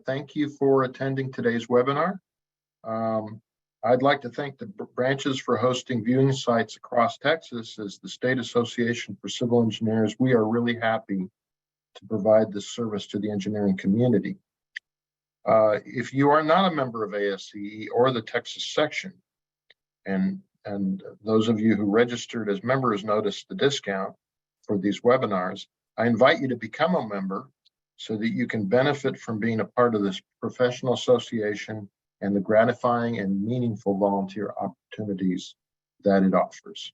Thank you for attending today's webinar. I'd like to thank the branches for hosting viewing sites across Texas. As the State Association for Civil Engineers, we are really happy to provide this service to the engineering community. If you are not a member of ASCE or the Texas section, and those of you who registered as members noticed the discount for these webinars, I invite you to become a member so that you can benefit from being a part of this professional association and the gratifying and meaningful volunteer opportunities that it offers.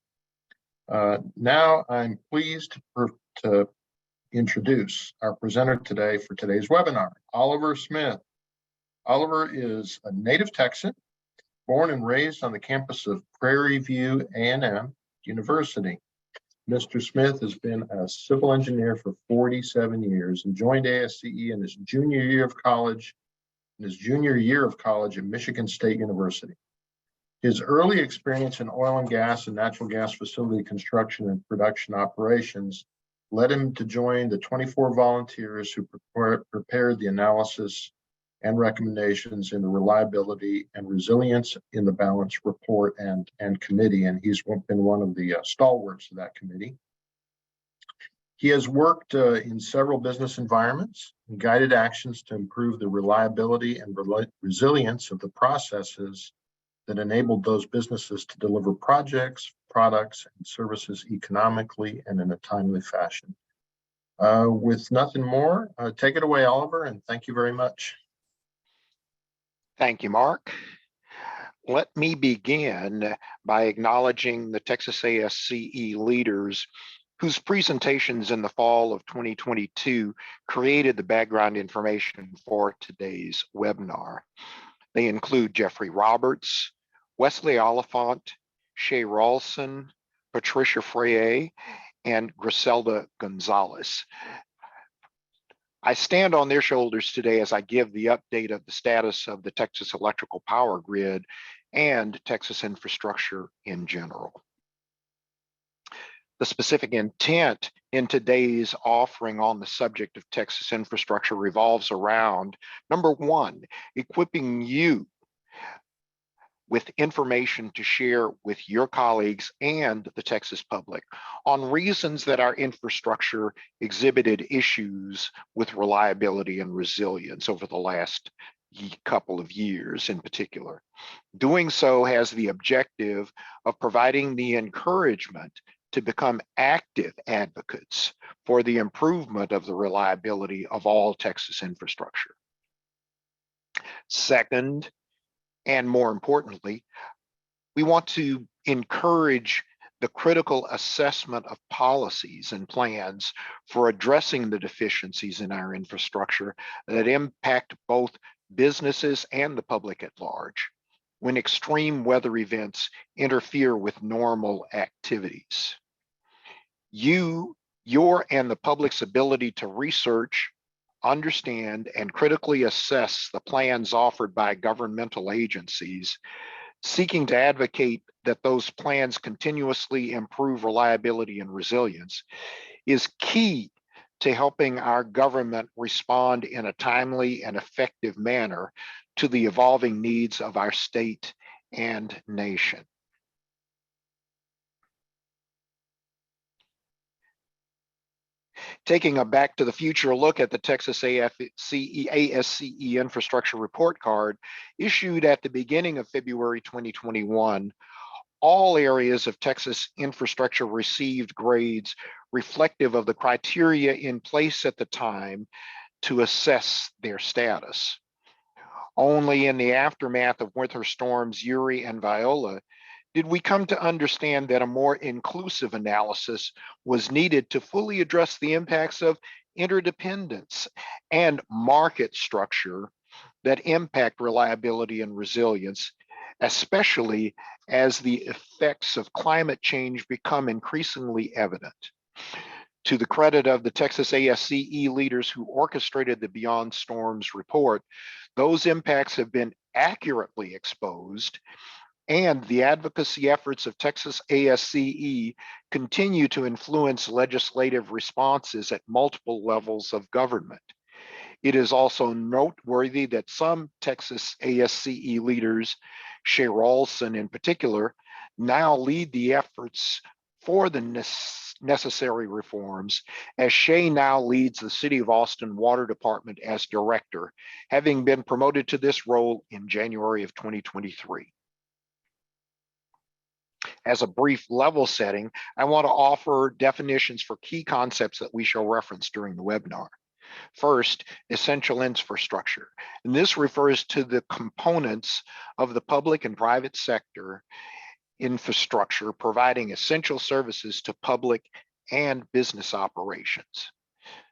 Now I'm pleased to introduce our presenter today for today's webinar, Oliver Smith. Oliver is a native Texan, born and raised on the campus of Prairie View A&M University. Mr. Smith has been a civil engineer for 47 years and joined ASCE in his junior year of college at Michigan State University. His early experience in oil and gas and natural gas facility construction and production operations led him to join the 24 volunteers who prepared the analysis and recommendations in the Reliability and Resilience in the Balance report and committee, and he's been one of the stalwarts of that committee. He has worked in several business environments and guided actions to improve the reliability and resilience of the processes that enabled those businesses to deliver projects, products, and services economically and in a timely fashion. With nothing more, take it away, Oliver, and thank you very much. Thank you, Mark. Let me begin by acknowledging the Texas ASCE leaders whose presentations in the fall of 2022 created the background information for today's webinar. They include Jeffrey Roberts, Wesley Oliphant, Shay Rawlson, Patricia Freire, and Griselda Gonzalez. I stand on their shoulders today as I give the update of the status of the Texas electrical power grid and Texas infrastructure in general. The specific intent in today's offering on the subject of Texas infrastructure revolves around, number one, equipping you with information to share with your colleagues and the Texas public on reasons that our infrastructure exhibited issues with reliability and resilience over the last couple of years in particular. Doing so has the objective of providing the encouragement to become active advocates for the improvement of the reliability of all Texas infrastructure. Second, and more importantly, we want to encourage the critical assessment of policies and plans for addressing the deficiencies in our infrastructure that impact both businesses and the public at large when extreme weather events interfere with normal activities. Your and the public's ability to research, understand, and critically assess the plans offered by governmental agencies seeking to advocate that those plans continuously improve reliability and resilience is key to helping our government respond in a timely and effective manner to the evolving needs of our state and nation. Taking a back to the future look at the Texas ASCE Infrastructure Report Card issued at the beginning of February 2021, all areas of Texas infrastructure received grades reflective of the criteria in place at the time to assess their status. Only in the aftermath of winter storms Uri and Viola did we come to understand that a more inclusive analysis was needed to fully address the impacts of interdependence and market structure that impact reliability and resilience, especially as the effects of climate change become increasingly evident. To the credit of the Texas ASCE leaders who orchestrated the Beyond Storms report, those impacts have been accurately exposed, and the advocacy efforts of Texas ASCE continue to influence legislative responses at multiple levels of government. It is also noteworthy that some Texas ASCE leaders, Shay Rawlson in particular, now lead the efforts for the necessary reforms, as Shay now leads the City of Austin Water Department as director, having been promoted to this role in January of 2023. As a brief level setting, I want to offer definitions for key concepts that we shall reference during the webinar. First, essential infrastructure. And this refers to the components of the public and private sector infrastructure providing essential services to public and business operations.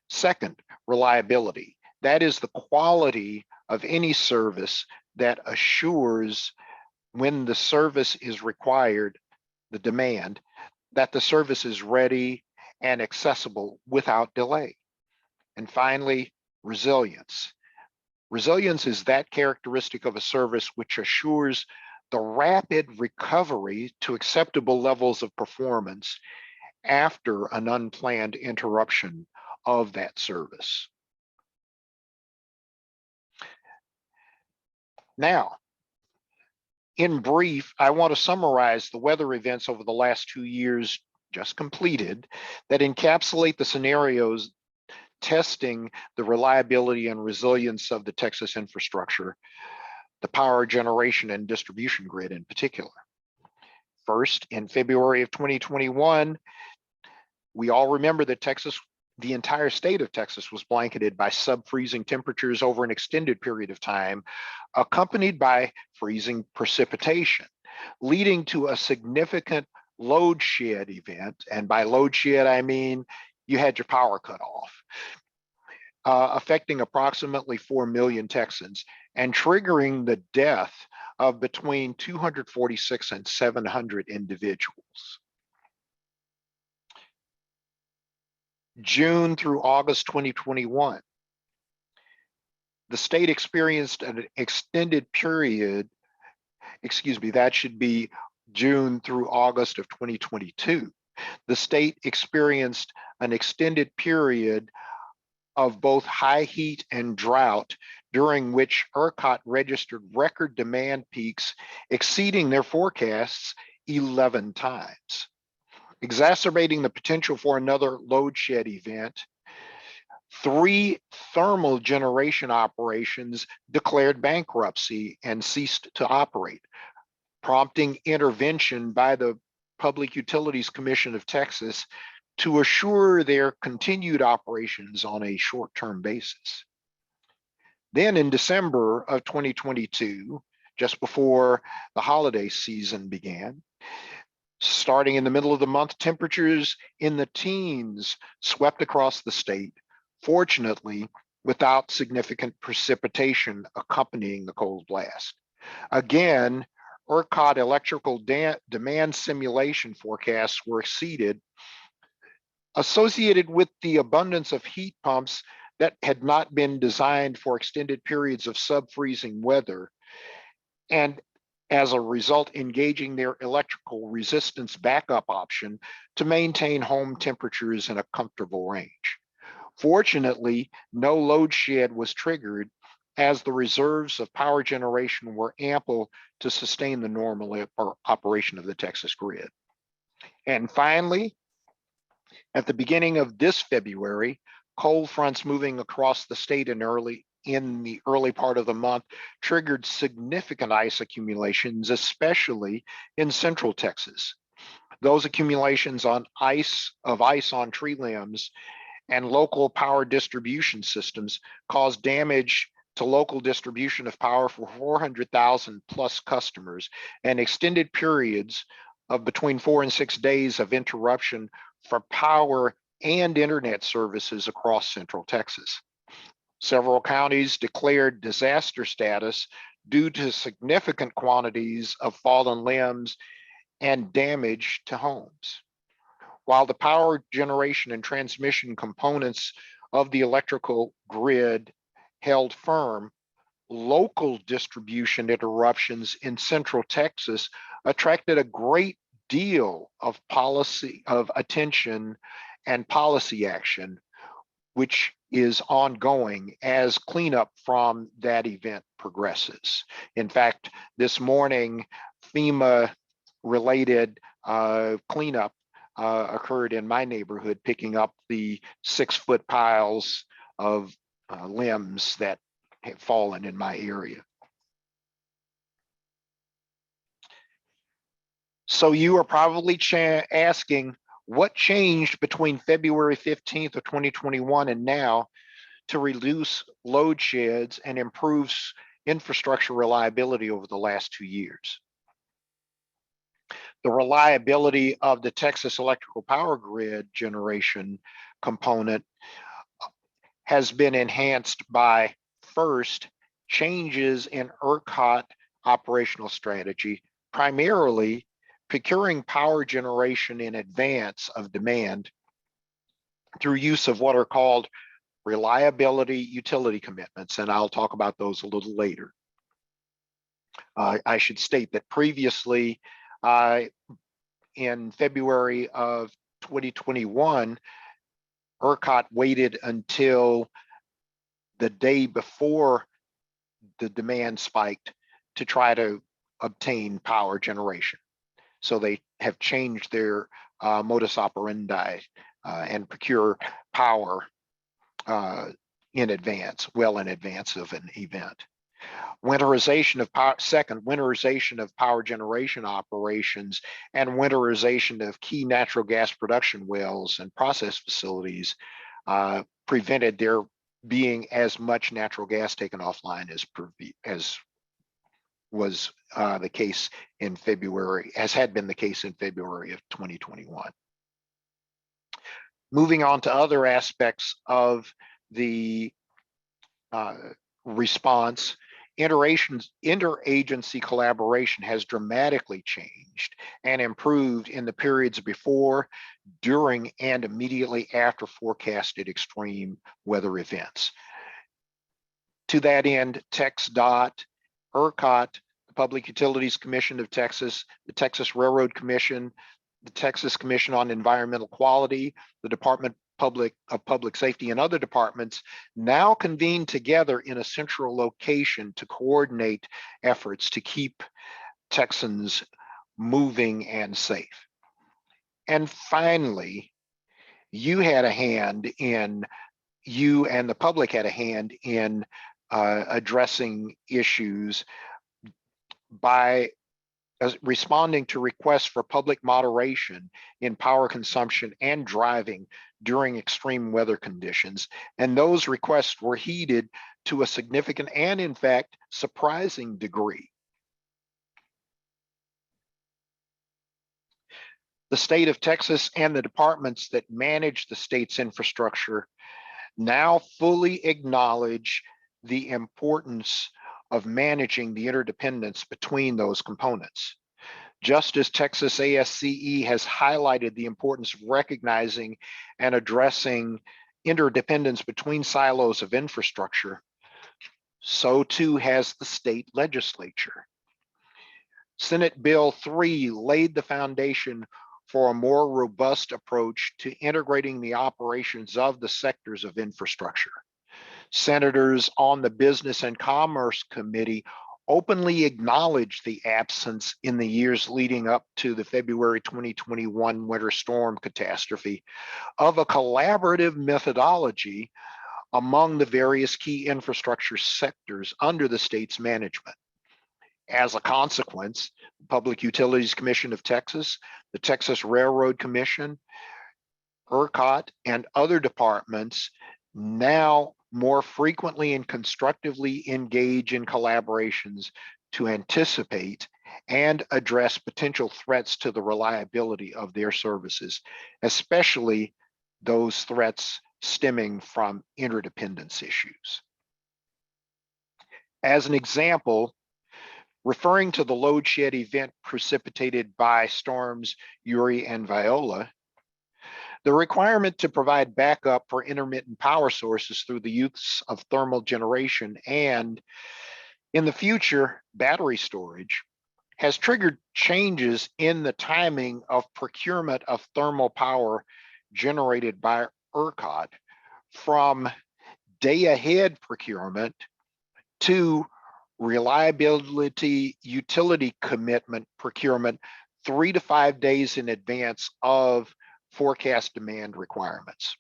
Second, reliability. That is the quality of any service that assures when the service is required, the demand, that the service is ready and accessible without delay. And finally, resilience. Resilience is that characteristic of a service which assures the rapid recovery to acceptable levels of performance after an unplanned interruption of that service. Now, in brief, I want to summarize the weather events over the last 2 years just completed that encapsulate the scenarios testing the reliability and resilience of the Texas infrastructure, the power generation and distribution grid in particular. First, in February of 2021, we all remember that the entire state of Texas was blanketed by sub-freezing temperatures over an extended period of time, accompanied by freezing precipitation, leading to a significant load shed event. And by load shed, I mean you had your power cut off, affecting approximately 4 million Texans and triggering the death of between 246 and 700 individuals. June through August 2021, the state experienced an extended period, that should be June through August of 2022. The state experienced an extended period of both high heat and drought, during which ERCOT registered record demand peaks exceeding their forecasts 11 times. Exacerbating the potential for another load shed event, 3 thermal generation operations declared bankruptcy and ceased to operate, prompting intervention by the Public Utilities Commission of Texas to assure their continued operations on a short-term basis. Then in December of 2022, just before the holiday season began, starting in the middle of the month, temperatures in the teens swept across the state, fortunately without significant precipitation accompanying the cold blast. Again, ERCOT electrical demand simulation forecasts were exceeded, associated with the abundance of heat pumps that had not been designed for extended periods of sub-freezing weather, and as a result, engaging their electrical resistance backup option to maintain home temperatures in a comfortable range. Fortunately, no load shed was triggered, as the reserves of power generation were ample to sustain the normal operation of the Texas grid. And finally, at the beginning of this February, cold fronts moving across the state in the early part of the month triggered significant ice accumulations, especially in central Texas. Those accumulations on ice on tree limbs and local power distribution systems caused damage to local distribution of power for 400,000 plus customers, and extended periods of between 4 and 6 days of interruption for power and internet services across central Texas. Several counties declared disaster status due to significant quantities of fallen limbs and damage to homes. While the power generation and transmission components of the electrical grid held firm, local distribution interruptions in central Texas attracted a great deal of attention and policy action, which is ongoing as cleanup from that event progresses. In fact, this morning, FEMA related cleanup occurred in my neighborhood, picking up the 6-foot piles of limbs that have fallen in my area. So you are probably asking, what changed between February 15th of 2021 and now to reduce load sheds and improves infrastructure reliability over the last 2 years? The reliability of the Texas electrical power grid generation component has been enhanced by, first, changes in ERCOT operational strategy, primarily procuring power generation in advance of demand through use of what are called reliability utility commitments, and I'll talk about those a little later. I should state that previously, in February of 2021, ERCOT waited until the day before the demand spiked to try to obtain power generation. So they have changed their modus operandi and procure power in advance, well in advance of an event. Winterization of power, second, winterization of power generation operations and winterization of key natural gas production wells and process facilities prevented there being as much natural gas taken offline as was the case in February, as had been the case in February of 2021. Moving on to other aspects of the response, interagency collaboration has dramatically changed and improved in the periods before, during, and immediately after forecasted extreme weather events. To that end, TxDOT, ERCOT, the Public Utilities Commission of Texas, the Texas Railroad Commission, the Texas Commission on Environmental Quality, the Department of Public Safety, and other departments now convene together in a central location to coordinate efforts to keep Texans moving and safe. And finally, you and the public had a hand in addressing issues by responding to requests for public moderation in power consumption and driving during extreme weather conditions. And those requests were heeded to a significant and, in fact, surprising degree. The state of Texas and the departments that manage the state's infrastructure now fully acknowledge the importance of managing the interdependence between those components. Just as Texas ASCE has highlighted the importance of recognizing and addressing interdependence between silos of infrastructure, so too has the state legislature. Senate Bill 3 laid the foundation for a more robust approach to integrating the operations of the sectors of infrastructure. Senators on the Business and Commerce Committee openly acknowledged the absence in the years leading up to the February 2021 winter storm catastrophe of a collaborative methodology among the various key infrastructure sectors under the state's management. As a consequence, the Public Utilities Commission of Texas, the Texas Railroad Commission, ERCOT, and other departments now more frequently and constructively engage in collaborations to anticipate and address potential threats to the reliability of their services, especially those threats stemming from interdependence issues. As an example, referring to the load shed event precipitated by storms Uri and Viola, the requirement to provide backup for intermittent power sources through the use of thermal generation and, in the future, battery storage has triggered changes in the timing of procurement of thermal power generated by ERCOT from day-ahead procurement to reliability utility commitment procurement 3 to 5 days in advance of forecast demand requirements.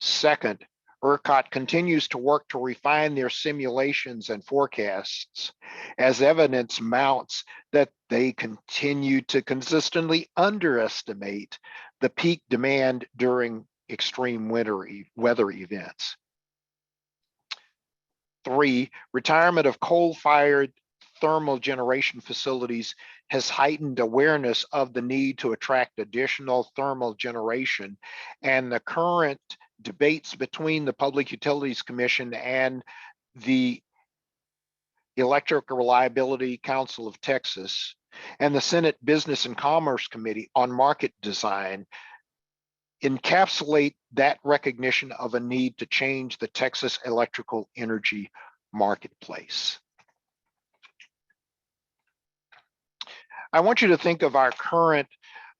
Second, ERCOT continues to work to refine their simulations and forecasts as evidence mounts that they continue to consistently underestimate the peak demand during extreme weather events. 3, retirement of coal-fired thermal generation facilities has heightened awareness of the need to attract additional thermal generation, and the current debates between the Public Utilities Commission and the Electric Reliability Council of Texas and the Senate Business and Commerce Committee on market design encapsulate that recognition of a need to change the Texas electrical energy marketplace. I want you to think of our current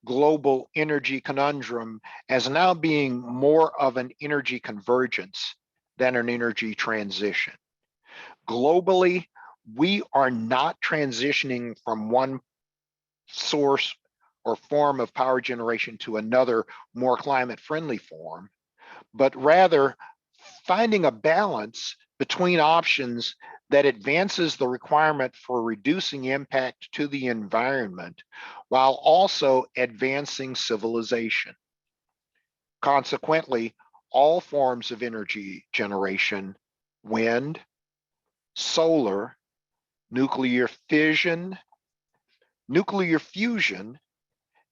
global energy conundrum as now being more of an energy convergence than an energy transition. Globally, we are not transitioning from one source or form of power generation to another, more climate-friendly form, but rather finding a balance between options that advances the requirement for reducing impact to the environment while also advancing civilization. Consequently, all forms of energy generation, wind, solar, nuclear fusion,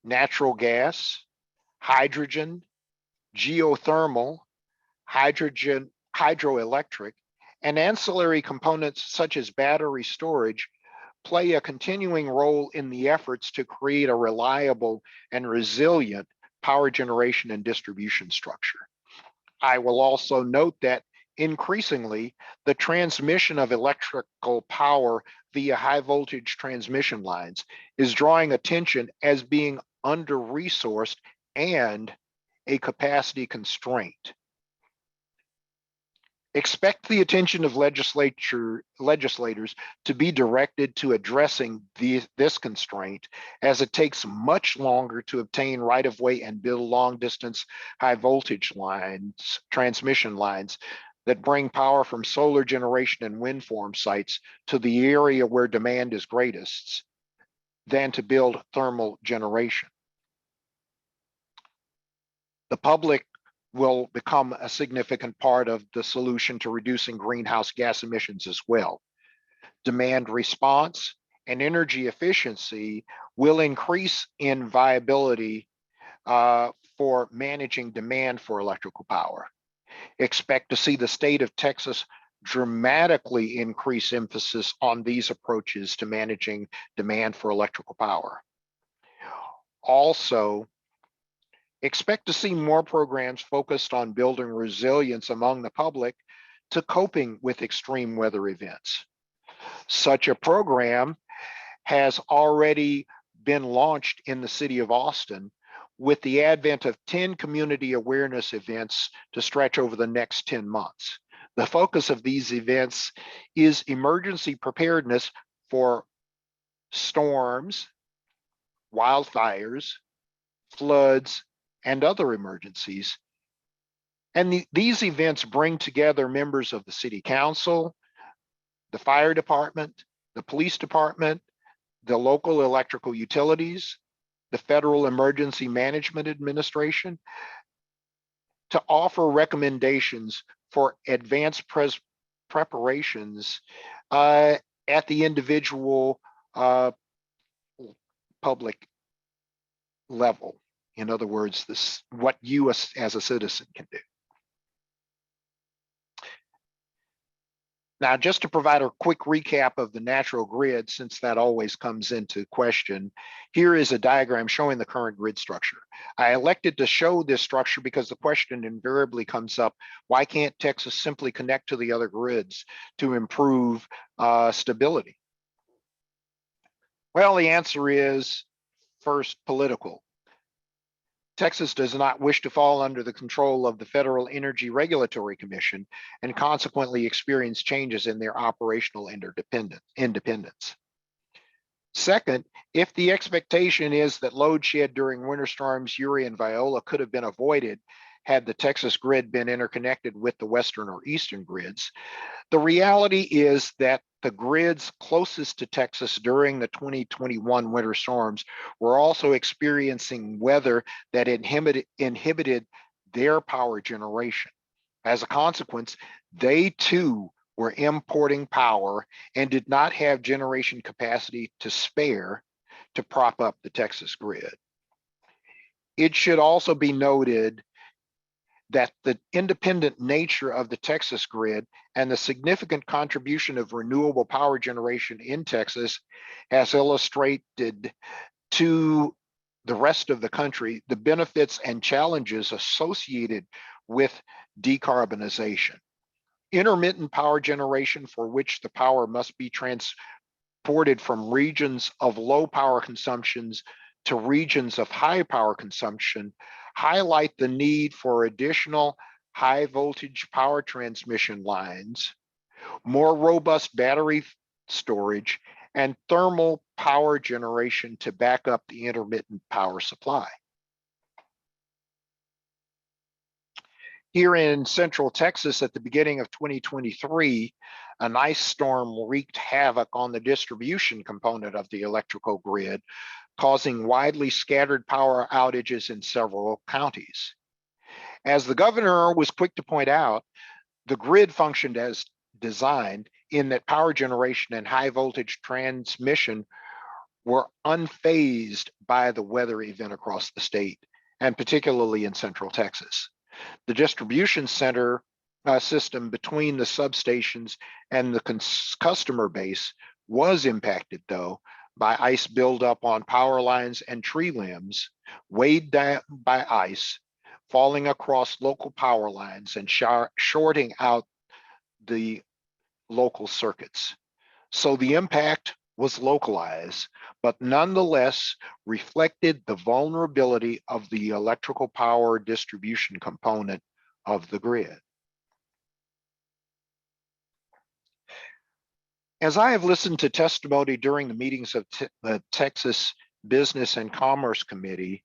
natural gas, hydrogen, geothermal, hydroelectric, and ancillary components such as battery storage play a continuing role in the efforts to create a reliable and resilient power generation and distribution structure. I will also note that increasingly, the transmission of electrical power via high voltage transmission lines is drawing attention as being under-resourced and a capacity constraint. Expect the attention of legislators to be directed to addressing this constraint, as it takes much longer to obtain right-of-way and build long-distance high-voltage lines, transmission lines that bring power from solar generation and wind farm sites to the area where demand is greatest than to build thermal generation. The public will become a significant part of the solution to reducing greenhouse gas emissions as well. Demand response and energy efficiency will increase in viability for managing demand for electrical power. Expect to see the state of Texas dramatically increase emphasis on these approaches to managing demand for electrical power. Also, expect to see more programs focused on building resilience among the public to coping with extreme weather events. Such a program has already been launched in the city of Austin with the advent of 10 community awareness events to stretch over the next 10 months. The focus of these events is emergency preparedness for storms, wildfires, floods, and other emergencies. And these events bring together members of the city council, the fire department, the police department, the local electrical utilities, the Federal Emergency Management Administration, to offer recommendations for advanced preparations at the individual public level. In other words, what you as a citizen can do. Now, just to provide a quick recap of the natural grid, since that always comes into question, here is a diagram showing the current grid structure. I elected to show this structure because the question invariably comes up, why can't Texas simply connect to the other grids to improve stability? Well, the answer is, first, political. Texas does not wish to fall under the control of the Federal Energy Regulatory Commission and consequently experience changes in their operational independence. Second, if the expectation is that load shed during winter storms Uri and Viola could have been avoided had the Texas grid been interconnected with the western or eastern grids, the reality is that the grids closest to Texas during the 2021 winter storms were also experiencing weather that inhibited their power generation. As a consequence, they too were importing power and did not have generation capacity to spare to prop up the Texas grid. It should also be noted that the independent nature of the Texas grid and the significant contribution of renewable power generation in Texas has illustrated to the rest of the country the benefits and challenges associated with decarbonization. Intermittent power generation, for which the power must be transported from regions of low power consumptions to regions of high power consumption, highlight the need for additional high voltage power transmission lines, more robust battery storage, and thermal power generation to back up the intermittent power supply. Here in Central Texas at the beginning of 2023, an ice storm wreaked havoc on the distribution component of the electrical grid, causing widely scattered power outages in several counties. As the governor was quick to point out, the grid functioned as designed in that power generation and high voltage transmission were unfazed by the weather event across the state, and particularly in Central Texas. The distribution center system between the substations and the customer base was impacted, though, by ice buildup on power lines and tree limbs, weighed down by ice, falling across local power lines and shorting out the local circuits. So the impact was localized, but nonetheless reflected the vulnerability of the electrical power distribution component of the grid. As I have listened to testimony during the meetings of the Texas Business and Commerce Committee,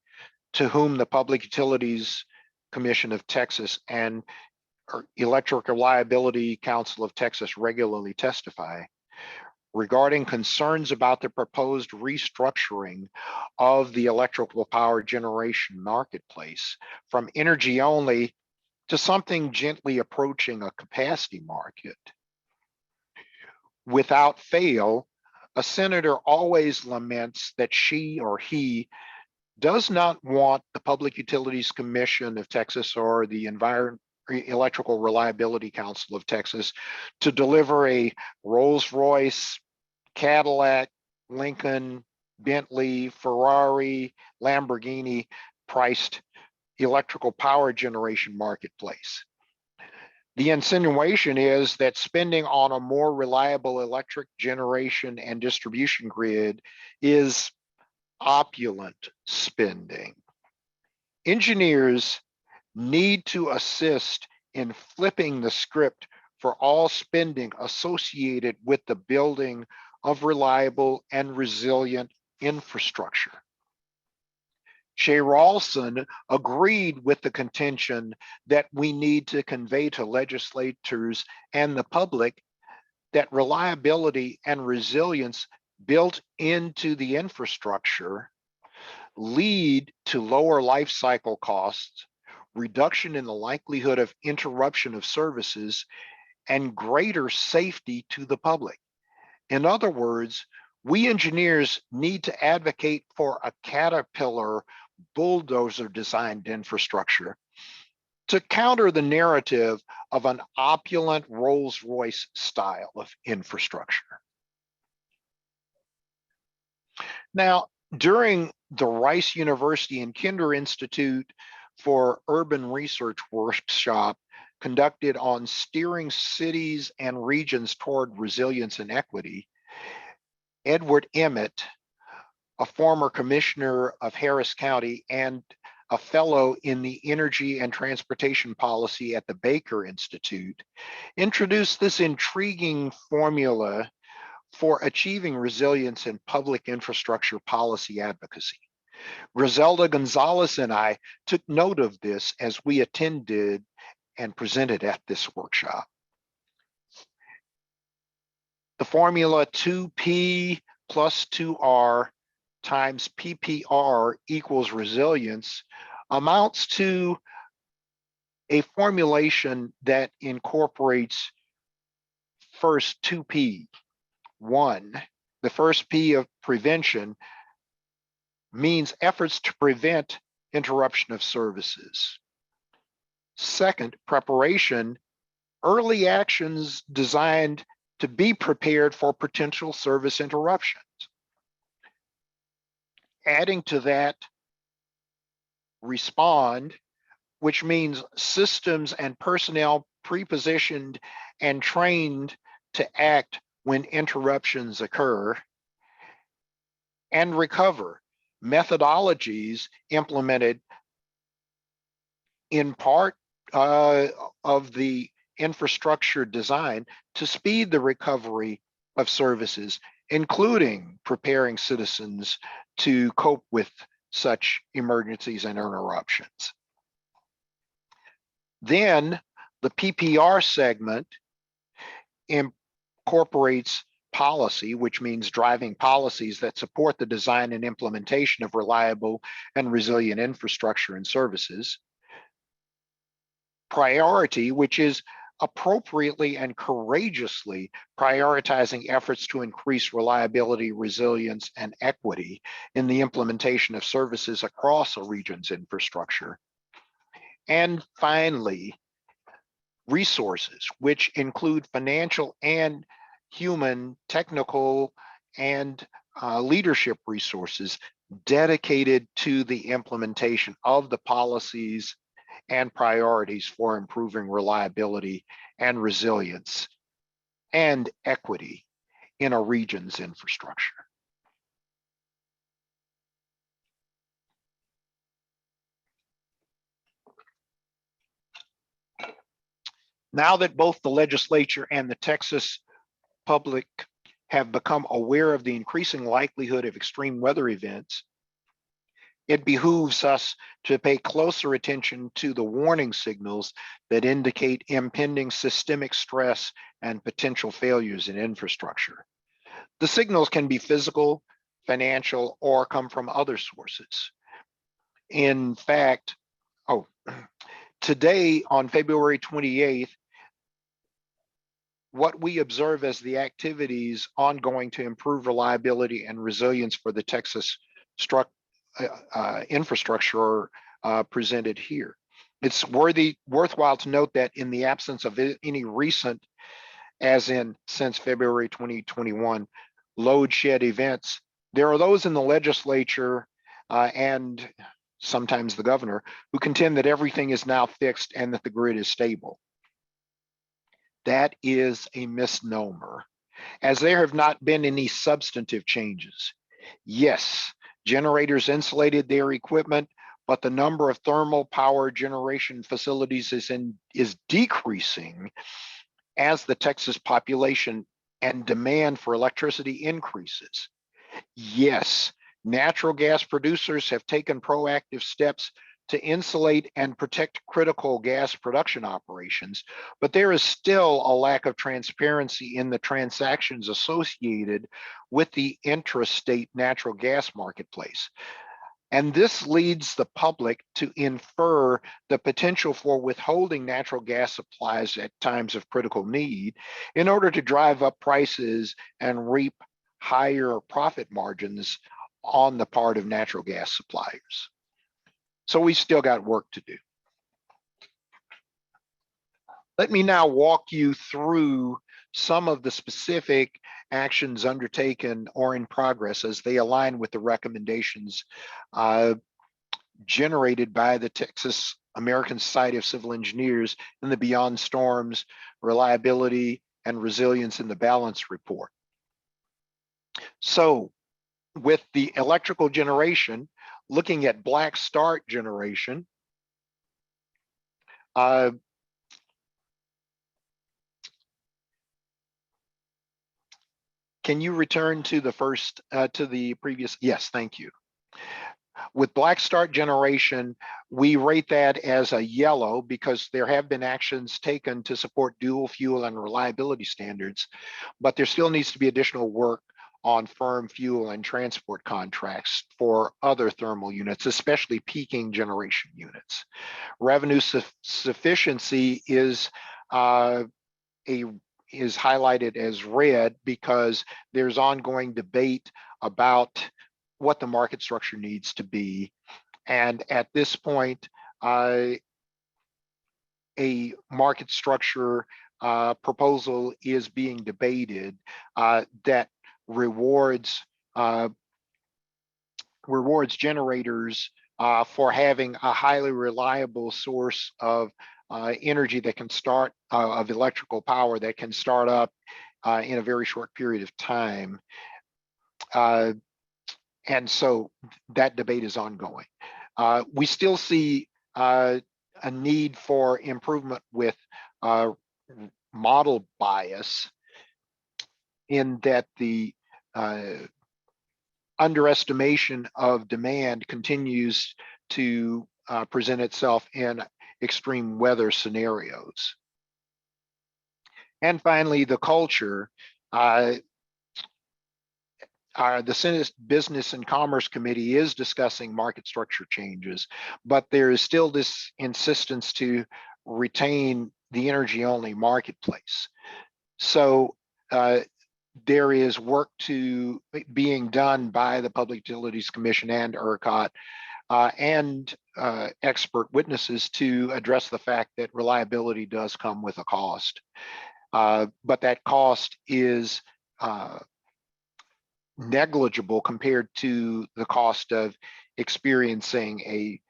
to whom the Public Utilities Commission of Texas and Electric Reliability Council of Texas regularly testify, regarding concerns about the proposed restructuring of the electrical power generation marketplace from energy only to something gently approaching a capacity market. Without fail, a senator always laments that she or he does not want the Public Utilities Commission of Texas or the Electrical Reliability Council of Texas to deliver a Rolls-Royce, Cadillac, Lincoln, Bentley, Ferrari, Lamborghini priced electrical power generation marketplace. The insinuation is that spending on a more reliable electric generation and distribution grid is opulent spending. Engineers need to assist in flipping the script for all spending associated with the building of reliable and resilient infrastructure. Shay Ralston agreed with the contention that we need to convey to legislators and the public that reliability and resilience built into the infrastructure lead to lower life cycle costs, reduction in the likelihood of interruption of services, and greater safety to the public. In other words, we engineers need to advocate for a Caterpillar bulldozer designed infrastructure to counter the narrative of an opulent Rolls-Royce style of infrastructure. Now, during the Rice University and Kinder Institute for Urban Research workshop conducted on steering cities and regions toward resilience and equity, Edward Emmett, a former commissioner of Harris County and a fellow in the Energy and Transportation Policy at the Baker Institute, introduced this intriguing formula for achieving resilience in public infrastructure policy advocacy. Griselda Gonzalez and I took note of this as we attended and presented at this workshop. The formula 2P plus 2R times PPR equals resilience amounts to a formulation that incorporates first 2P. One, the first P of prevention means efforts to prevent interruption of services. Second, preparation, early actions designed to be prepared for potential service interruptions. Adding to that, respond, which means systems and personnel pre-positioned and trained to act when interruptions occur. And recover, methodologies implemented in part of the infrastructure design to speed the recovery of services, including preparing citizens to cope with such emergencies and interruptions. Then the PPR segment incorporates policy, which means driving policies that support the design and implementation of reliable and resilient infrastructure and services. Priority, which is appropriately and courageously prioritizing efforts to increase reliability, resilience, and equity in the implementation of services across a region's infrastructure. And finally, resources, which include financial and human, technical, and leadership resources dedicated to the implementation of the policies and priorities for improving reliability and resilience and equity in a region's infrastructure. Now that both the legislature and the Texas public have become aware of the increasing likelihood of extreme weather events, it behooves us to pay closer attention to the warning signals that indicate impending systemic stress and potential failures in infrastructure. The signals can be physical, financial, or come from other sources. In fact, today on February 28th, what we observe as the activities ongoing to improve reliability and resilience for the Texas infrastructure presented here. It's worthwhile to note that in the absence of any recent, as in since February 2021, load shed events, there are those in the legislature and sometimes the governor who contend that everything is now fixed and that the grid is stable. That is a misnomer, as there have not been any substantive changes. Yes, generators insulated their equipment, but the number of thermal power generation facilities is decreasing as the Texas population and demand for electricity increases. Yes, natural gas producers have taken proactive steps to insulate and protect critical gas production operations, but there is still a lack of transparency in the transactions associated with the intrastate natural gas marketplace. And this leads the public to infer the potential for withholding natural gas supplies at times of critical need in order to drive up prices and reap higher profit margins on the part of natural gas suppliers. So we still got work to do. Let me now walk you through some of the specific actions undertaken or in progress as they align with the recommendations generated by the Texas American Society of Civil Engineers in the Beyond Storms, Reliability and Resilience in the Balance report. So with the electrical generation, looking at black start generation, can you return to the first, to the previous? Yes, thank you. With black start generation, we rate that as a yellow because there have been actions taken to support dual fuel and reliability standards, but there still needs to be additional work on firm fuel and transport contracts for other thermal units, especially peaking generation units. Revenue sufficiency is highlighted as red because there's ongoing debate about what the market structure needs to be. And at this point, a market structure proposal is being debated that rewards generators for having a highly reliable source of energy that can start, of electrical power that can start up in a very short period of time. And so that debate is ongoing. We still see a need for improvement with model bias, in that the underestimation of demand continues to present itself in extreme weather scenarios. And finally, the culture. The Senate Business and Commerce Committee is discussing market structure changes, but there is still this insistence to retain the energy-only marketplace. So there is work being done by the Public Utilities Commission and ERCOT and expert witnesses to address the fact that reliability does come with a cost, but that cost is negligible compared to the cost of experiencing a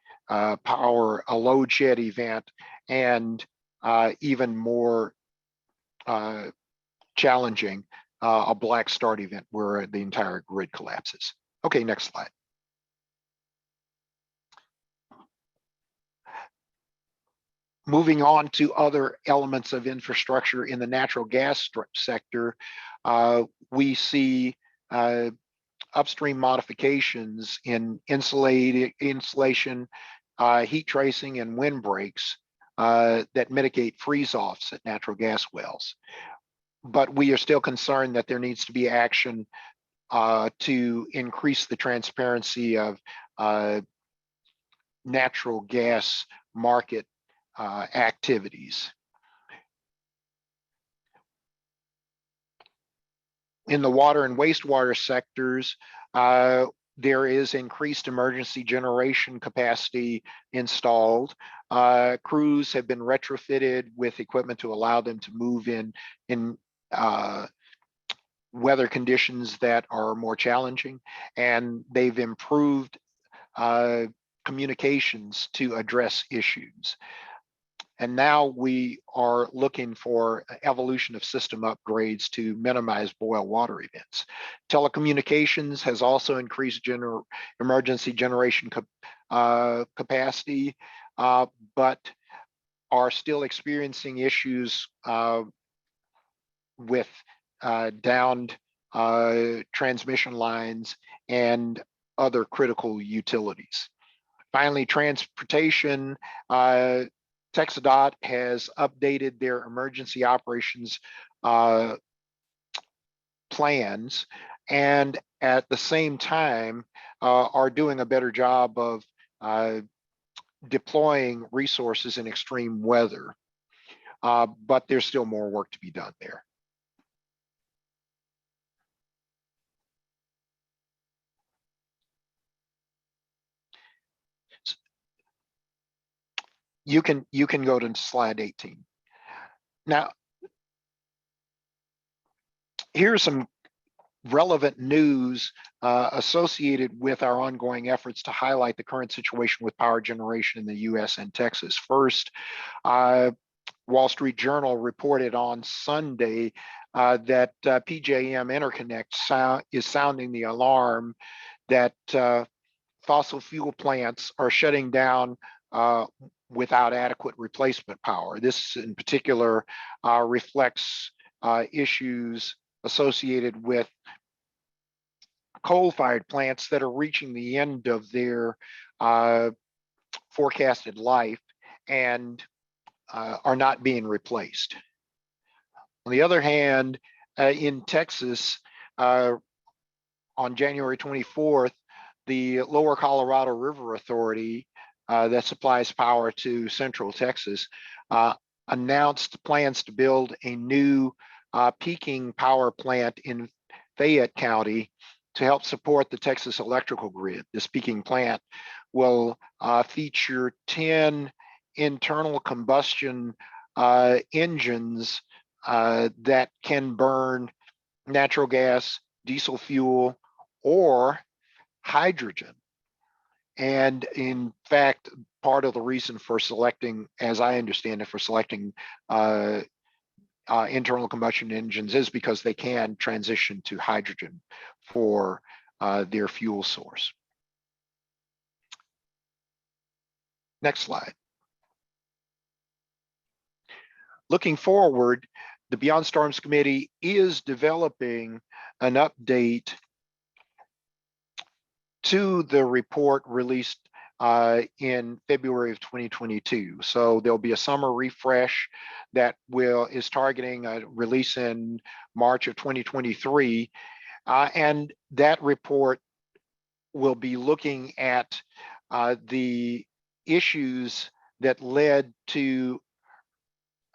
load shed event, and even more challenging, a black start event where the entire grid collapses. Okay, next slide. Moving on to other elements of infrastructure in the natural gas sector, we see upstream modifications in insulation, heat tracing, and windbreaks that mitigate freeze-offs at natural gas wells. But we are still concerned that there needs to be action to increase the transparency of natural gas market activities. In the water and wastewater sectors, there is increased emergency generation capacity installed. Crews have been retrofitted with equipment to allow them to move in weather conditions that are more challenging, and they've improved communications to address issues. And now we are looking for evolution of system upgrades to minimize boil water events. Telecommunications has also increased emergency generation capacity, but are still experiencing issues with downed transmission lines and other critical utilities. Finally, transportation. TxDOT has updated their emergency operations plans, and at the same time are doing a better job of deploying resources in extreme weather. But there's still more work to be done there. You can go to slide 18. Now, here's some relevant news associated with our ongoing efforts to highlight the current situation with power generation in the US and Texas. First, Wall Street Journal reported on Sunday that PJM Interconnect is sounding the alarm that fossil fuel plants are shutting down without adequate replacement power. This in particular reflects issues associated with coal-fired plants that are reaching the end of their forecasted life and are not being replaced. On the other hand, in Texas, on January 24th, the Lower Colorado River Authority that supplies power to Central Texas announced plans to build a new peaking power plant in Fayette County to help support the Texas electrical grid. This peaking plant will feature 10 internal combustion engines that can burn natural gas, diesel fuel, or hydrogen. And in fact, part of the reason for selecting, as I understand it, for selecting internal combustion engines is because they can transition to hydrogen for their fuel source. Next slide. Looking forward, the Beyond Storms Committee is developing an update to the report released in February of 2022. So there'll be a summer refresh that is targeting a release in March of 2023. And that report will be looking at the issues that led to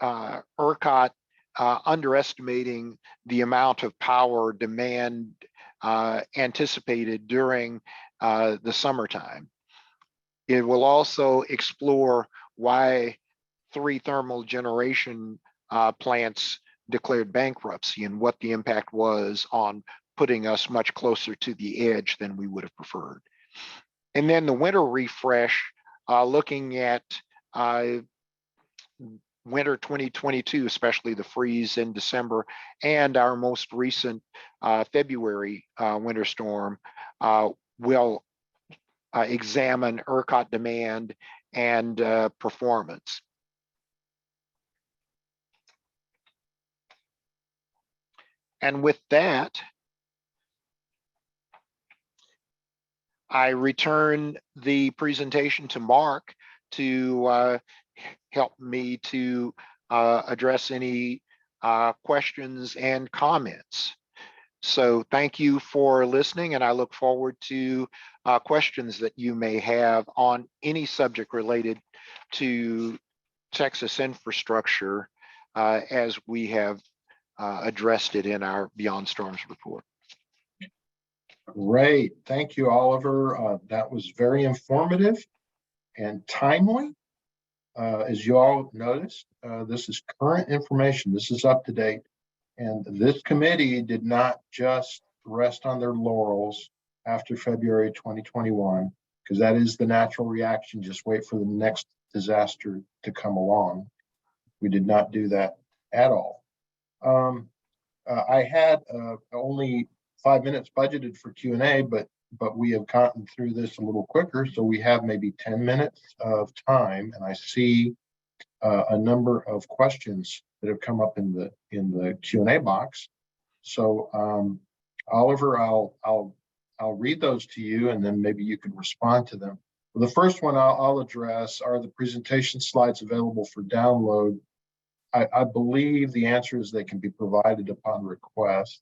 ERCOT underestimating the amount of power demand anticipated during the summertime. It will also explore why 3 thermal generation plants declared bankruptcy and what the impact was on putting us much closer to the edge than we would have preferred. And then the winter refresh, looking at winter 2022, especially the freeze in December, and our most recent February winter storm, will examine ERCOT demand and performance. And with that, I return the presentation to Mark to help me to address any questions and comments. So thank you for listening, and I look forward to questions that you may have on any subject related to Texas infrastructure as we have addressed it in our Beyond Storms report. Great. Thank you, Oliver. That was very informative and timely. As you all noticed, this is current information. This is up to date. And this committee did not just rest on their laurels after February 2021, because that is the natural reaction. Just wait for the next disaster to come along. We did not do that at all. I had only 5 minutes budgeted for Q&A, but we have gotten through this a little quicker. So we have maybe 10 minutes of time, and I see a number of questions that have come up in the Q&A box. So Oliver, I'll read those to you, and then maybe you can respond to them. Well, the first one I'll address: are the presentation slides available for download? I believe the answer is they can be provided upon request.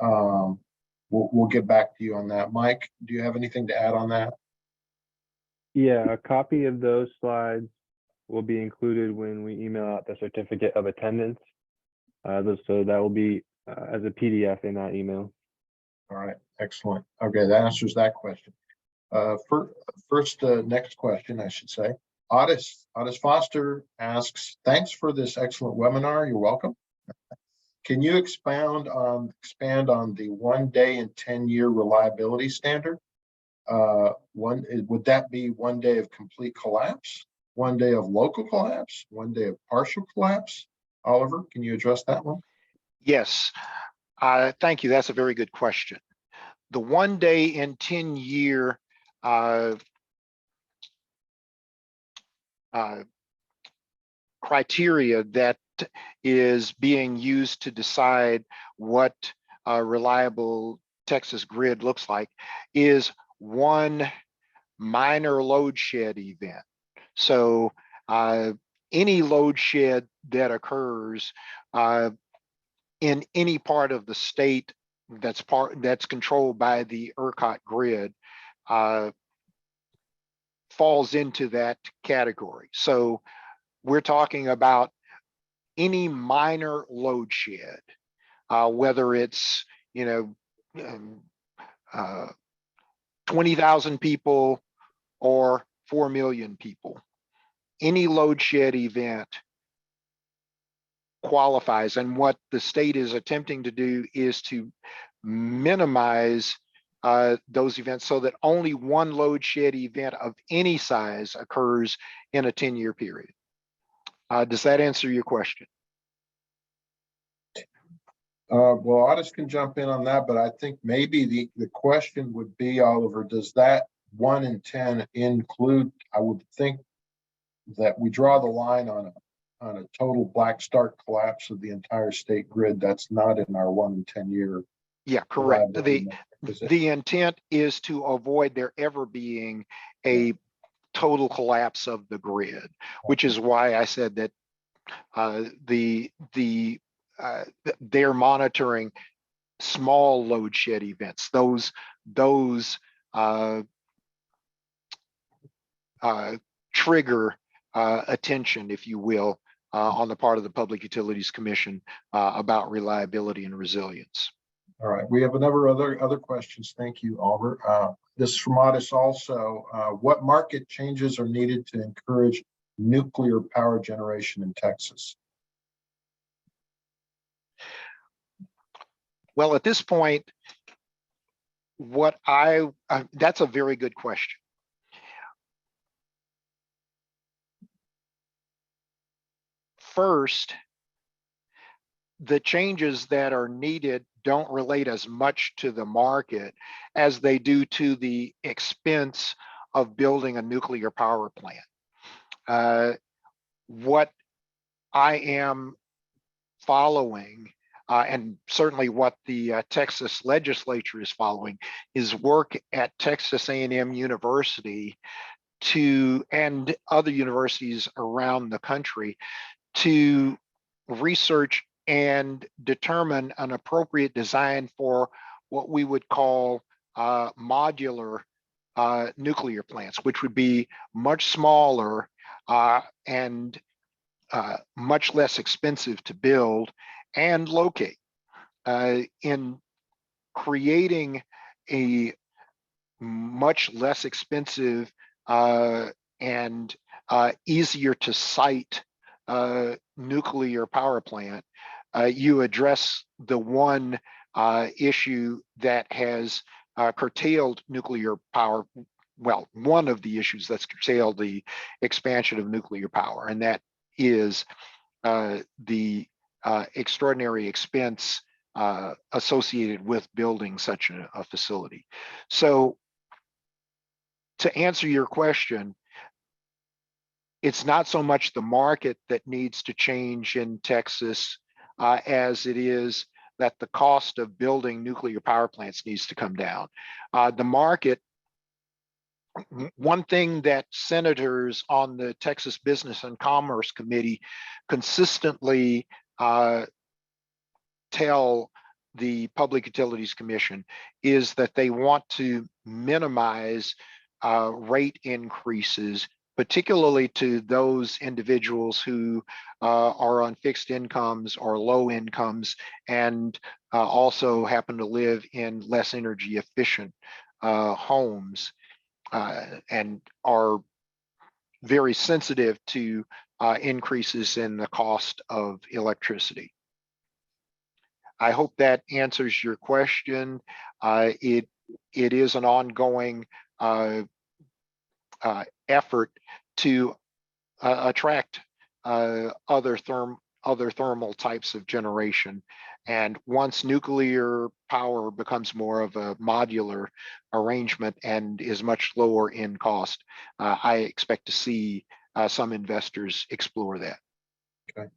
We'll get back to you on that. Mike, do you have anything to add on that? Yeah, a copy of those slides will be included when we email out the certificate of attendance. So that will be as a PDF in that email. All right, excellent. Okay, that answers that question. Next question, I should say. Otis Foster asks, thanks for this excellent webinar. You're welcome. Can you expand on the 1 day and 10-year reliability standard? Would that be 1 day of complete collapse, 1 day of local collapse, 1 day of partial collapse? Oliver, can you address that one? Yes, thank you. That's a very good question. The 1 day and 10-year uh, criteria that is being used to decide what a reliable Texas grid looks like is one minor load shed event. So any load shed that occurs in any part of the state that's controlled by the ERCOT grid falls into that category. So we're talking about any minor load shed, whether it's, 20,000 people or 4 million people. Any load shed event qualifies. And what the state is attempting to do is to minimize those events so that only one load shed event of any size occurs in a 10-year period. Does that answer your question? Well, Otis can jump in on that, but I think maybe the question would be, Oliver, does that 1 in 10 include, I would think that we draw the line on a total black start collapse of the entire state grid. That's not in our 1 in 10 year. Yeah, correct. Is it? The intent is to avoid there ever being a total collapse of the grid, which is why I said that they're monitoring small load shed events. Those trigger attention, if you will, on the part of the Public Utilities Commission about reliability and resilience. All right, we have other questions. Thank you, Oliver. This is from Otis also. What market changes are needed to encourage nuclear power generation in Texas? Well, at this point, that's a very good question. First, the changes that are needed don't relate as much to the market as they do to the expense of building a nuclear power plant. What I am following, and certainly what the Texas legislature is following, is work at Texas A&M University and other universities around the country to research and determine an appropriate design for what we would call modular nuclear plants, which would be much smaller and much less expensive to build and locate. In creating a much less expensive and easier to site nuclear power plant, you address the one issue that has curtailed nuclear power. Well, one of the issues that's curtailed the expansion of nuclear power, and that is the extraordinary expense associated with building such a facility. So to answer your question, it's not so much the market that needs to change in Texas as it is that the cost of building nuclear power plants needs to come down. The market, one thing that senators on the Texas Business and Commerce Committee consistently tell the Public Utilities Commission is that they want to minimize rate increases, particularly to those individuals who are on fixed incomes or low incomes and also happen to live in less energy efficient homes and are very sensitive to increases in the cost of electricity. I hope that answers your question. It is an ongoing effort to attract other thermal types of generation. And once nuclear power becomes more of a modular arrangement and is much lower in cost, I expect to see some investors explore that. Okay,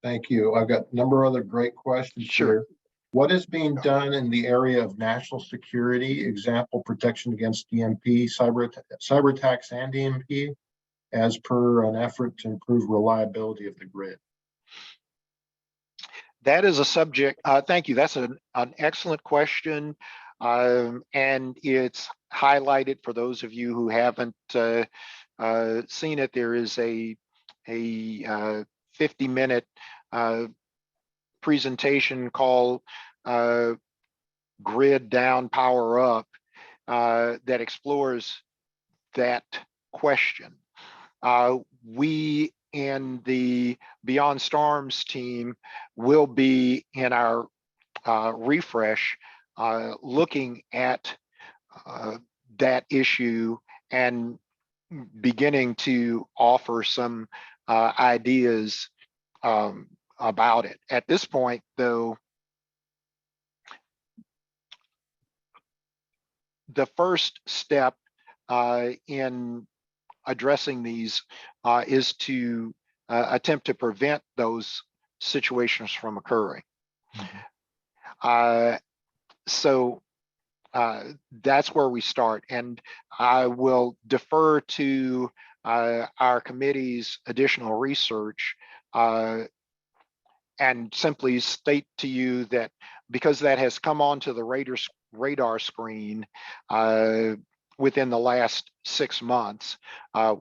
thank you. I've got a number of other great questions Sure. here. What is being done in the area of national security, example, protection against DMP, cyber attacks and DMP, as per an effort to improve reliability of the grid? That is a subject, thank you. That's an excellent question. And it's highlighted for those of you who haven't seen it. There is a 50-minute presentation called Grid Down, Power Up that explores that question. We in the Beyond Storms team will be in our refresh looking at that issue and beginning to offer some ideas about it. At this point, though, the first step in addressing these is to attempt to prevent those situations from occurring. So that's where we start, and I will defer to our committee's additional research and simply state to you that because that has come onto the radar screen within the last 6 months,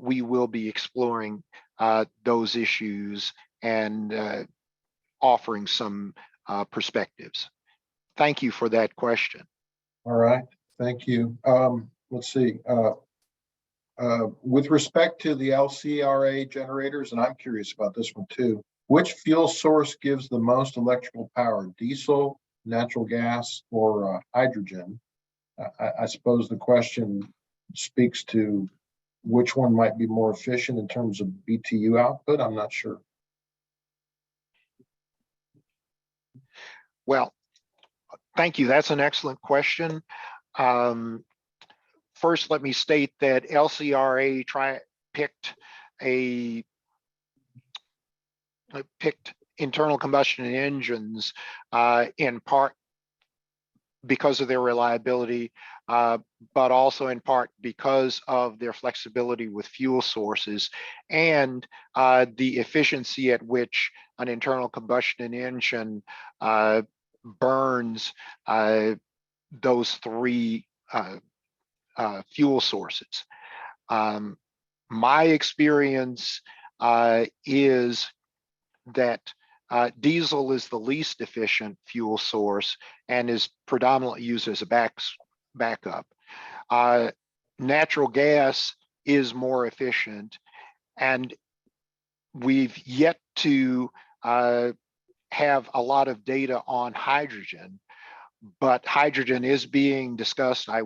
we will be exploring those issues and offering some perspectives. Thank you for that question. All right, thank you. Let's see. With respect to the LCRA generators, and I'm curious about this one too, which fuel source gives the most electrical power, diesel, natural gas, or hydrogen? I suppose the question speaks to which one might be more efficient in terms of BTU output. I'm not sure. Well, thank you. That's an excellent question. First, let me state that LCRA picked internal combustion engines in part because of their reliability, but also in part because of their flexibility with fuel sources and the efficiency at which an internal combustion engine burns those three fuel sources. My experience is that diesel is the least efficient fuel source and is predominantly used as a backup. Natural gas is more efficient, and we've yet to have a lot of data on hydrogen, but hydrogen is being discussed. I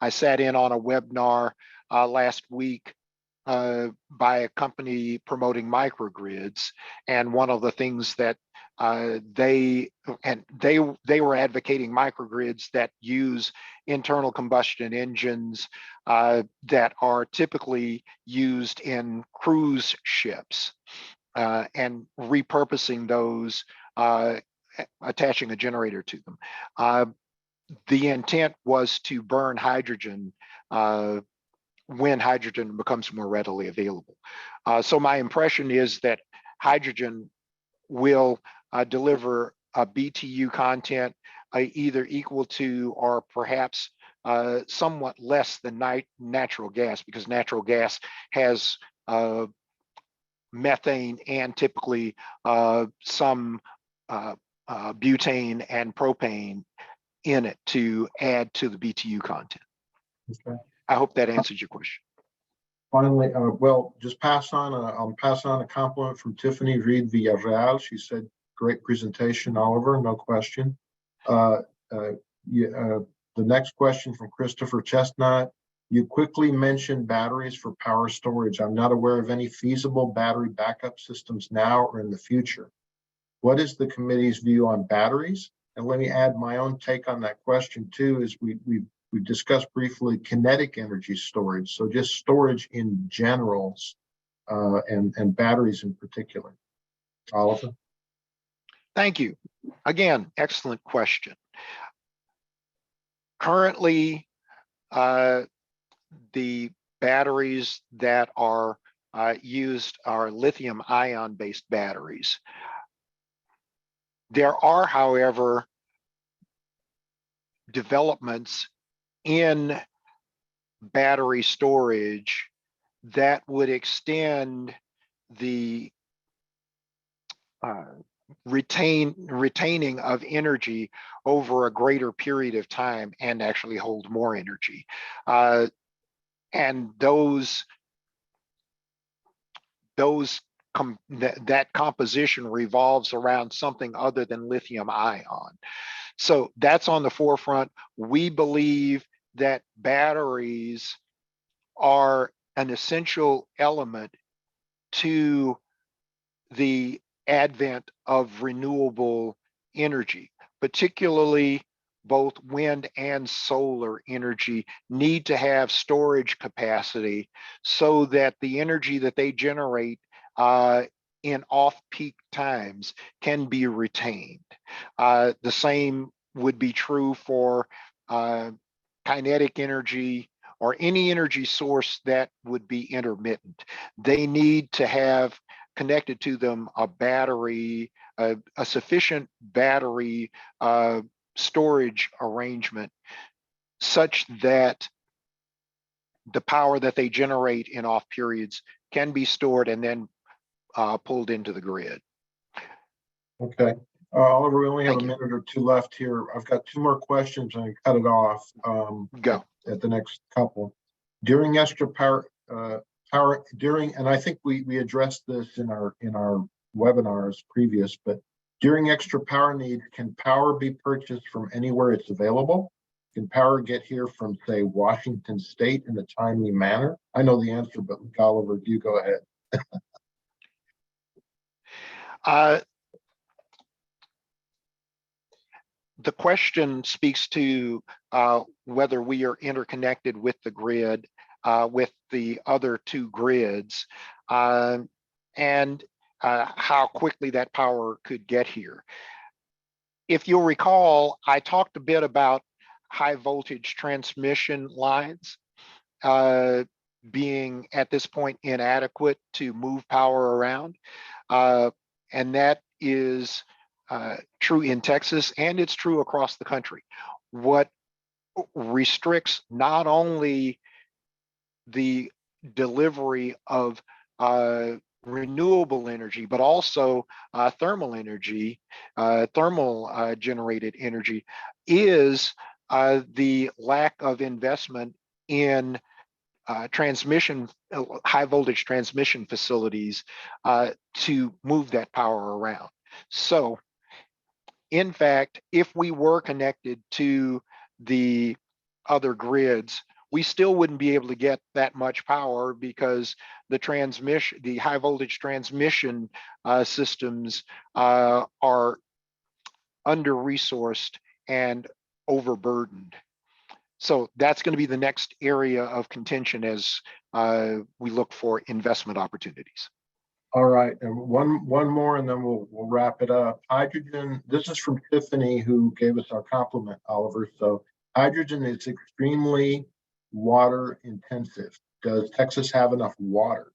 sat in on a webinar last week by a company promoting microgrids, and one of the things that they were advocating microgrids that use internal combustion engines that are typically used in cruise ships and repurposing those, attaching a generator to them. The intent was to burn hydrogen when hydrogen becomes more readily available. So my impression is that hydrogen will deliver a BTU content either equal to or perhaps somewhat less than natural gas, because natural gas has methane and typically some butane and propane in it to add to the BTU content. Okay. I hope that answers your question. Finally, well, just I'll pass on a compliment from Tiffany Reed Villarreal. She said, great presentation, Oliver, no question. The next question from Christopher Chestnut. You quickly mentioned batteries for power storage. I'm not aware of any feasible battery backup systems now or in the future. What is the committee's view on batteries? And let me add my own take on that question too, is we discussed briefly kinetic energy storage. So just storage in general, and batteries in particular. Oliver? Thank you. Again, excellent question. Currently, the batteries that are used are lithium ion based batteries. There are, however, developments in battery storage that would extend the retaining of energy over a greater period of time and actually hold more energy. And that composition revolves around something other than lithium ion. So that's on the forefront. We believe that batteries are an essential element to the advent of renewable energy, particularly both wind and solar energy need to have storage capacity so that the energy that they generate in off-peak times can be retained. The same would be true for kinetic energy or any energy source that would be intermittent. They need to have connected to them a battery, a sufficient battery storage arrangement such that the power that they generate in off periods can be stored and then pulled into the grid. Okay. Oliver, we only have Thank a you. minute or two left here. I've got two more questions and I cut it off Go. at the next couple. During extra power, and I think we addressed this in our webinars previous, but during extra power needs, can power be purchased from anywhere it's available? Can power get here from, say, Washington State in a timely manner? I know the answer, but Oliver, you go ahead. The question speaks to whether we are interconnected with the grid, with the other two grids, and how quickly that power could get here. If you'll recall, I talked a bit about high voltage transmission lines being at this point inadequate to move power around. And that is true in Texas, and it's true across the country. What restricts not only the delivery of renewable energy, but also thermal energy, thermal generated energy, is the lack of investment in transmission, high voltage transmission facilities to move that power around. So, in fact, if we were connected to the other grids, we still wouldn't be able to get that much power because the high voltage transmission systems are under-resourced and overburdened. So that's going to be the next area of contention as we look for investment opportunities. All right, and one more, and then we'll wrap it up. Hydrogen. This is from Tiffany, who gave us our compliment, Oliver. So hydrogen is extremely water intensive. Does Texas have enough water?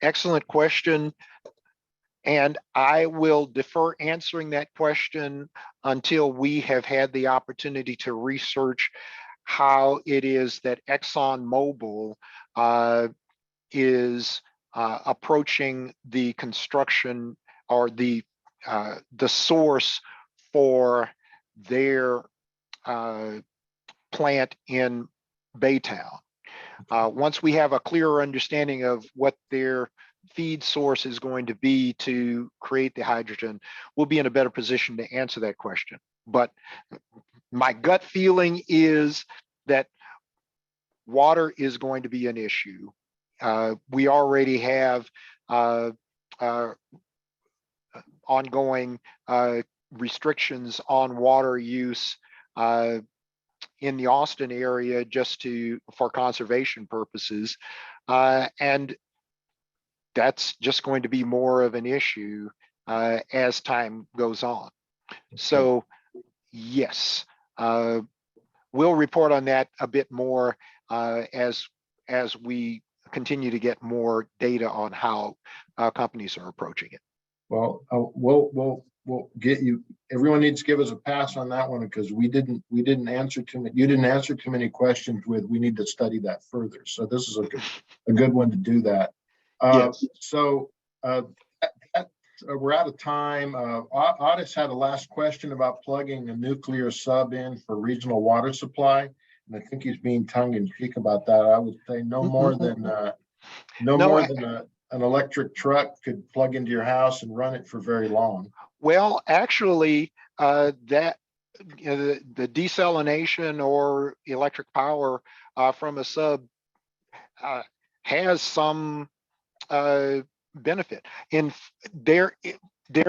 Excellent question. And I will defer answering that question until we have had the opportunity to research how it is that ExxonMobil is approaching the construction or the source for their plant in Baytown. Once we have a clearer understanding of what their feed source is going to be to create the hydrogen, we'll be in a better position to answer that question. But my gut feeling is that water is going to be an issue. We already have ongoing restrictions on water use in the Austin area just for conservation purposes. And that's just going to be more of an issue as time goes on. So yes, we'll report on that a bit more as we continue to get more data on how companies are approaching it. Well, we'll get you. Everyone needs to give us a pass on that one because we didn't answer too many. You didn't answer too many questions with. We need to study that further. So this is a good one to do that. Yes. So we're out of time. Otis had a last question about plugging a nuclear sub in for regional water supply, and I think he's being tongue in cheek about that. I would say no more than an electric truck could plug into your house and run it for very long. Well, actually, the desalination or electric power from a sub has some benefit. There,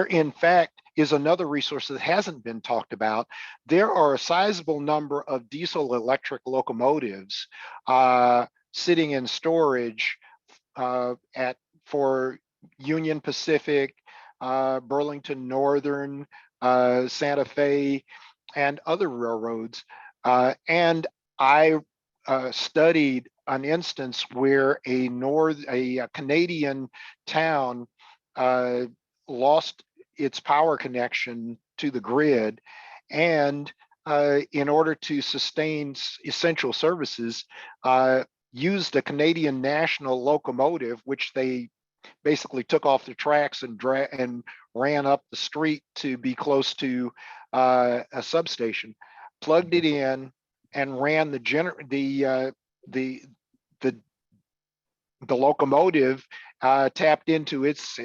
in fact, is another resource that hasn't been talked about. There are a sizable number of diesel electric locomotives sitting in storage for Union Pacific, Burlington Northern, Santa Fe, and other railroads. And I studied an instance where a Canadian town lost its power connection to the grid, and in order to sustain essential services, used a Canadian National locomotive, which they basically took off the tracks and ran up the street to be close to a substation, plugged it in, and ran the locomotive, tapped into its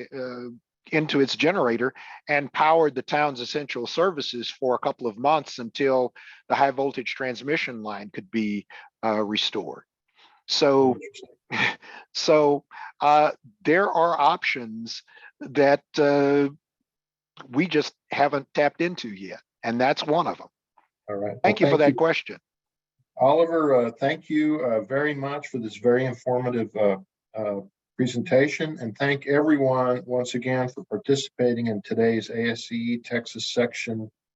generator and powered the town's essential services for a couple of months until the high voltage transmission line could be restored. So there are options that we just haven't tapped into yet, and that's one of them. All right. Thank you for that question. Oliver, thank you very much for this very informative presentation, and thank everyone once again for participating in today's ASCE Texas section